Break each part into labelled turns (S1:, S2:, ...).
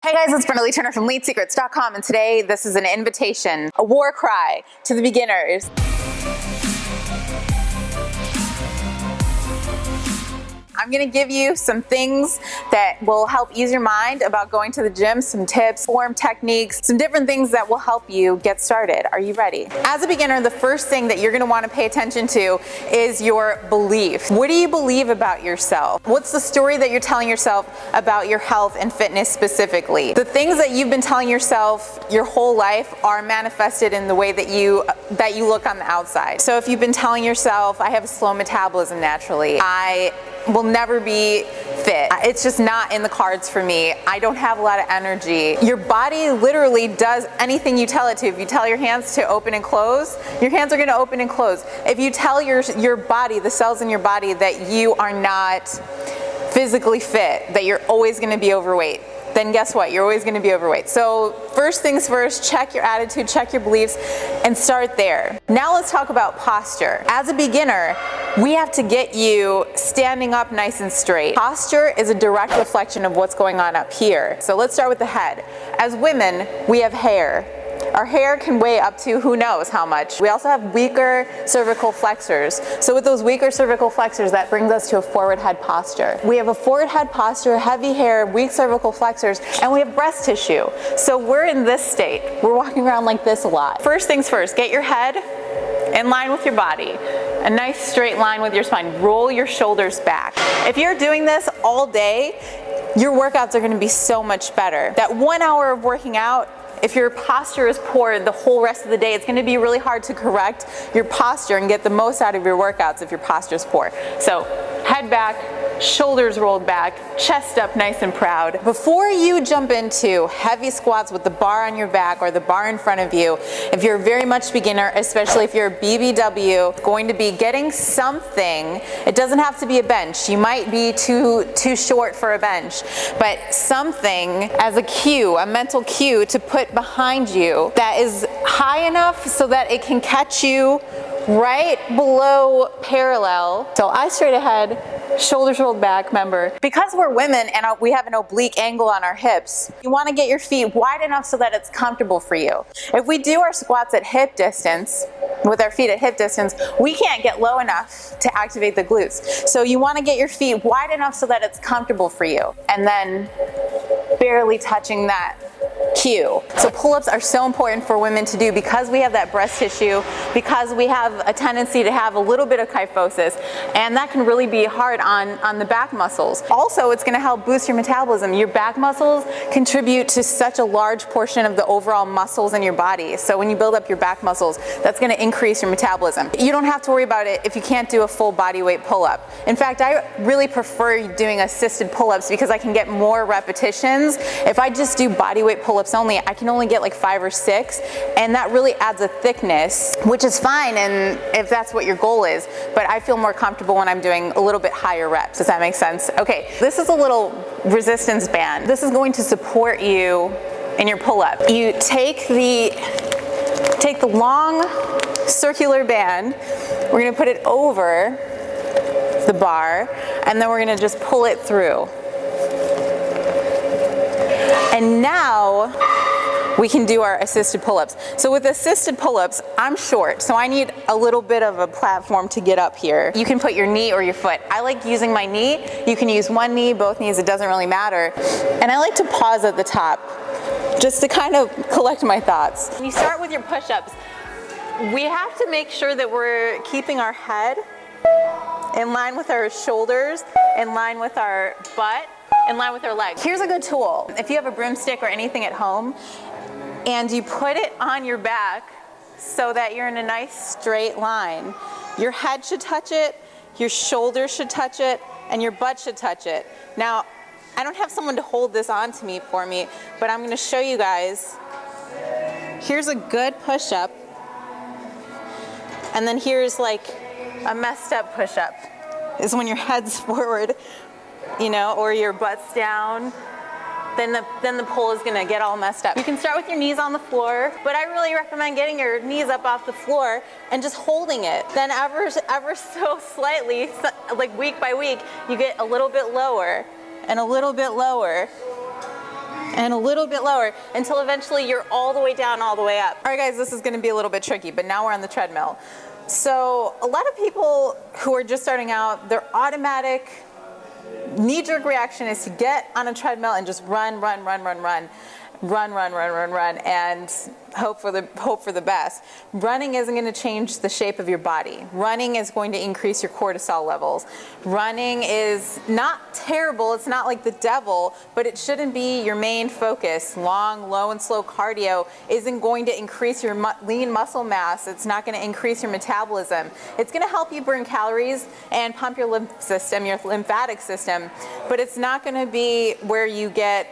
S1: Hey guys, it's Brenda Turner from LeadSecrets.com, and today this is an invitation, a war cry to the beginners. I'm gonna give you some things that will help ease your mind about going to the gym, some tips, form techniques, some different things that will help you get started. Are you ready? As a beginner, the first thing that you're gonna wanna pay attention to is your belief. What do you believe about yourself? What's the story that you're telling yourself about your health and fitness specifically? The things that you've been telling yourself your whole life are manifested in the way that you look on the outside. So if you've been telling yourself, I have a slow metabolism naturally, I will never be fit, it's just not in the cards for me, I don't have a lot of energy. Your body literally does anything you tell it to. If you tell your hands to open and close, your hands are going to open and close. If you tell your body, the cells in your body, that you are not physically fit, that you're always going to be overweight, then guess what? You're always going to be overweight. So first things first, check your attitude, check your beliefs, and start there. Now let's talk about posture. As a beginner, we have to get you standing up nice and straight. Posture is a direct reflection of what's going on up here. So let's start with the head. As women, we have hair. Our hair can weigh up to who knows how much. We also have weaker cervical flexors. So with those weaker cervical flexors, that brings us to a forward head posture. We have a forward head posture, heavy hair, weak cervical flexors, and we have breast tissue. So we're in this state. We're walking around like this a lot. First things first, get your head in line with your body. A nice straight line with your spine. Roll your shoulders back. If you're doing this all day, your workouts are going to be so much better. That 1 hour of working out, if your posture is poor the whole rest of the day, it's going to be really hard to correct your posture and get the most out of your workouts if your posture is poor. So head back, shoulders rolled back, chest up nice and proud. Before you jump into heavy squats with the bar on your back or the bar in front of you, if you're very much beginner, especially if you're a BBW, going to be getting something. It doesn't have to be a bench. You might be too short for a bench, but something as a cue, a mental cue to put behind you that is high enough so that it can catch you right below parallel. So eyes straight ahead, shoulders rolled back, remember. Because we're women and we have an oblique angle on our hips, you want to get your feet wide enough so that it's comfortable for you. If we do our squats at hip distance, with our feet at hip distance, we can't get low enough to activate the glutes. So you want to get your feet wide enough so that it's comfortable for you. And then barely touching that cue. So pull-ups are so important for women to do because we have that breast tissue, because we have a tendency to have a little bit of kyphosis, and that can really be hard on the back muscles. Also, it's going to help boost your metabolism. Your back muscles contribute to such a large portion of the overall muscles in your body. So when you build up your back muscles, that's going to increase your metabolism. You don't have to worry about it if you can't do a full body weight pull-up. In fact, I really prefer doing assisted pull-ups because I can get more repetitions. If I just do body weight pull-ups only, I can only get like 5 or 6, and that really adds a thickness, which is fine and if that's what your goal is, but I feel more comfortable when I'm doing a little bit higher reps. Does that make sense? Okay, this is a little resistance band. This is going to support you in your pull-up. You take the long circular band, we're going to put it over the bar, and then we're going to just pull it through. And now we can do our assisted pull-ups. So with assisted pull-ups, I'm short, so I need a little bit of a platform to get up here. You can put your knee or your foot. I like using my knee. You can use one knee, both knees, it doesn't really matter. And I like to pause at the top just to kind of collect my thoughts. When you start with your push-ups, we have to make sure that we're keeping our head in line with our shoulders, in line with our butt, in line with our legs. Here's a good tool. If you have a broomstick or anything at home and you put it on your back so that you're in a nice straight line, your head should touch it, your shoulders should touch it, and your butt should touch it. Now, I don't have someone to hold this on to me for me, but I'm going to show you guys. Here's a good push-up, and then here's like a messed up push-up. Is when your head's forward, you know, or your butt's down, then the pull is gonna get all messed up. You can start with your knees on the floor, but I really recommend getting your knees up off the floor and just holding it. Then ever so slightly, like week by week, you get a little bit lower and a little bit lower and a little bit lower until eventually you're all the way down, all the way up. All right guys, this is gonna be a little bit tricky, but now we're on the treadmill. So a lot of people who are just starting out, their automatic knee-jerk reaction is to get on a treadmill and just run, and hope for the best. Running isn't going to change the shape of your body. Running is going to increase your cortisol levels. Running is not terrible, it's not like the devil, but it shouldn't be your main focus. Long, low, and slow cardio isn't going to increase your lean muscle mass. It's not going to increase your metabolism. It's going to help you burn calories and pump your lymph system, your lymphatic system, but it's not going to be where you get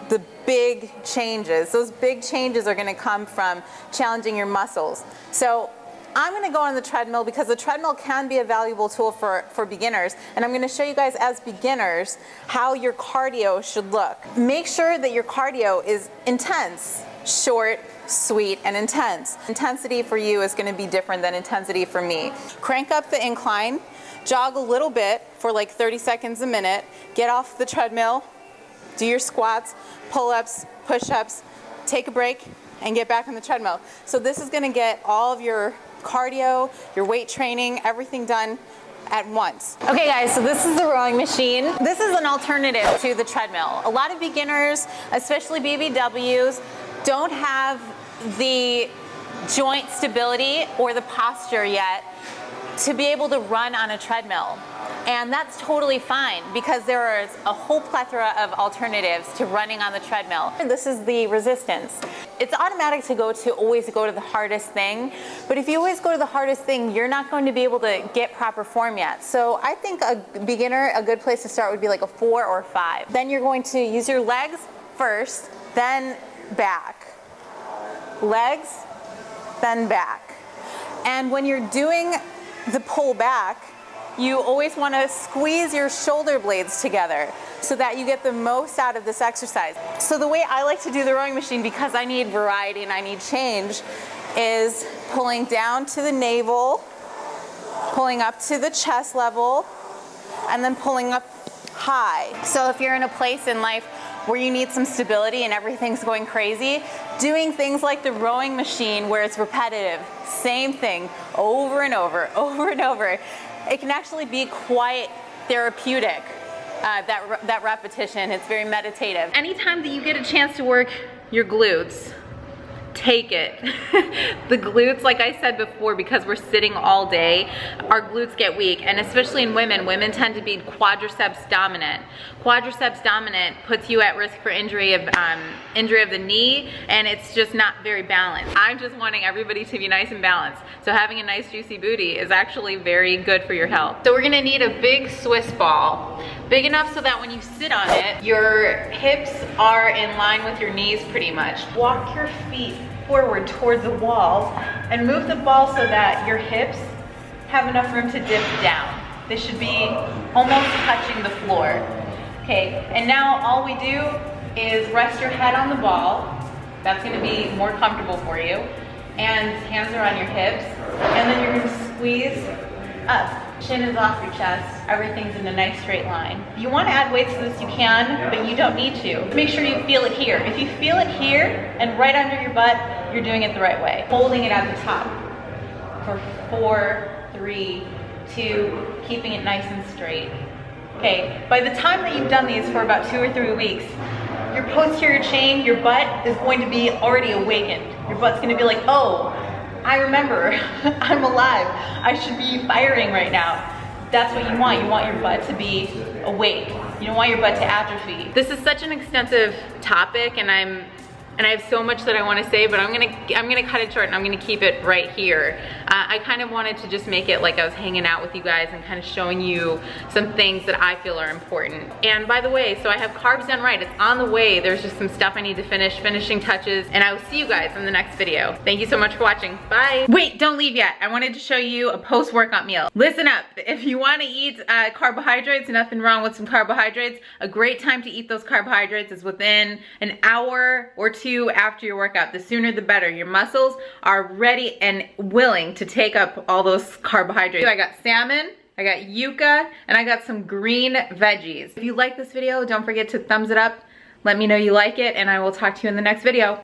S1: the big changes. Those big changes are going to come from challenging your muscles. So I'm going to go on the treadmill because the treadmill can be a valuable tool for beginners, and I'm going to show you guys as beginners how your cardio should look. Make sure that your cardio is intense, short, sweet, and intense. Intensity for you is going to be different than intensity for me. Crank up the incline, jog a little bit for like 30 seconds a minute, get off the treadmill, do your squats, pull-ups, push-ups, take a break, and get back on the treadmill. So this is gonna get all of your cardio, your weight training, everything done at once. Okay guys, so this is the rowing machine. This is an alternative to the treadmill. A lot of beginners, especially BBWs, don't have the joint stability or the posture yet to be able to run on a treadmill. And that's totally fine because there is a whole plethora of alternatives to running on the treadmill. This is the resistance. It's automatic to always go to the hardest thing, but if you always go to the hardest thing, you're not going to be able to get proper form yet. So I think a beginner, a good place to start would be like a 4 or 5. Then you're going to use your legs first, then back. Legs, then back. And when you're doing the pull back, you always want to squeeze your shoulder blades together so that you get the most out of this exercise. So the way I like to do the rowing machine, because I need variety and I need change, is pulling down to the navel, pulling up to the chest level, and then pulling up high. So if you're in a place in life where you need some stability and everything's going crazy, doing things like the rowing machine where it's repetitive, same thing, over and over, it can actually be quite therapeutic, that repetition. It's very meditative. Anytime that you get a chance to work your glutes, take it. The glutes, like I said before, because we're sitting all day, our glutes get weak, and especially in women tend to be quadriceps dominant. Quadriceps dominant puts you at risk for injury of the knee, and it's just not very balanced. I'm just wanting everybody to be nice and balanced. So having a nice juicy booty is actually very good for your health. So we're gonna need a big Swiss ball, big enough so that when you sit on it, your hips are in line with your knees pretty much. Walk your feet forward towards the walls and move the ball so that your hips have enough room to dip down. They should be almost touching the floor. Okay, and now all we do is rest your head on the ball. That's gonna be more comfortable for you. And hands are on your hips. And then you're gonna squeeze up. Chin is off your chest. Everything's in a nice straight line. If you wanna add weights to this, you can, but you don't need to. Make sure you feel it here. If you feel it here and right under your butt, you're doing it the right way. Holding it at the top for 4, 3, 2, keeping it nice and straight. Okay, by the time that you've done these for about 2 or 3 weeks, your posterior chain, your butt is going to be already awakened. Your butt's gonna be like, oh, I remember, I'm alive. I should be firing right now. That's what you want. You want your butt to be awake. You don't want your butt to atrophy. This is such an extensive topic, and I have so much that I want to say, but I'm gonna cut it short and I'm gonna keep it right here. I kind of wanted to just make it like I was hanging out with you guys and kind of showing you some things that I feel are important. And by the way, so I have Carbs Done Right. It's on the way. There's just some stuff I need to finish, finishing touches, and I will see you guys in the next video. Thank you so much for watching. Bye. Wait, don't leave yet. I wanted to show you a post-workout meal. Listen up. If you want to eat carbohydrates, nothing wrong with some carbohydrates. A great time to eat those carbohydrates is within an hour or 2 after your workout. The sooner the better. Your muscles are ready and willing to take up all those carbohydrates. I got salmon, I got yuca, and I got some green veggies. If you like this video, don't forget to thumbs it up, Let me know you like it, and I will talk to you in the next video.